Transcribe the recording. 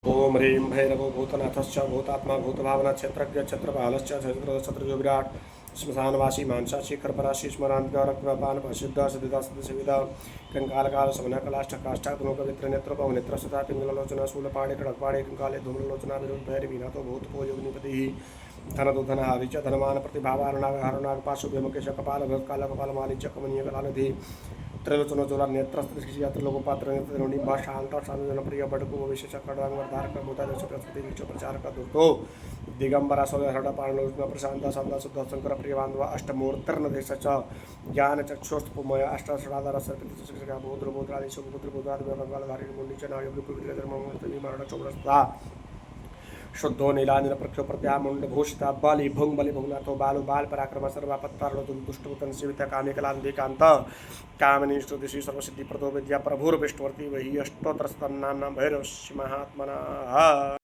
ओम ह्रीं भैरवो भूतनाथश्च भूतात्मा भूतभावना क्षेत्रज्ञ क्षेत्रपालश्च क्षेत्रक्षत्रियो विराट श्मशानवासी मांसाशी खरपराशी स्मरांतरक्तपान प्रसिद्ध सिद्ध सिद्ध कंकालकाल समन कलाष्ट काष्ठात्मो पवित्र नेत्र पवनेत्र सदा पिंगलोचना शूलपाणे खड़गपाणे कंकाले धूम्रलोचना विरुद्ध भैरवीनाथो भूतपो योगिनिपति धनदो धनहारी च धनमान प्रतिभावारुणाग पाशुभ्यमुकेश कपाल भृत्काल कपालमाली च कमनीय कलानिधि त्रैलोचनो जोला नेत्रस्त्रिया त्रिलोकपात्र नेत्रोनि भाषांत जनप्रिय बडकु विशेष खड़ांगधारक भूता प्रस्पति विश्व प्रचारक दुर्तो दिगंबरा सौहरड पाणलोचना प्रशांत शांता शुद्ध शंकर प्रियबांधव अष्टमूर्तिर्न देश च ज्ञान चक्षुष्पुमय अष्टाधार सर्पित बोध बोधादि शुभपुत्र बोधादि बंगालधारी मुंडी च नायोग पवित्र धर्म मरण चौरस्ता शुद्धो नीलांजन प्रख्यो प्रत्या मुंड भूषिता बलि भुंग बलि भुंगनाथो बालु बाल पराक्रम सर्वापत्तारणो दुष्टपुतन सेवित कामे कलांधिकांत कामनी स्तुतिषि सर्वसिद्धि प्रदो विद्या प्रभुर विष्णुवर्ति वही अष्टोत्तरस्तन्नाम भैरवस्य महात्मना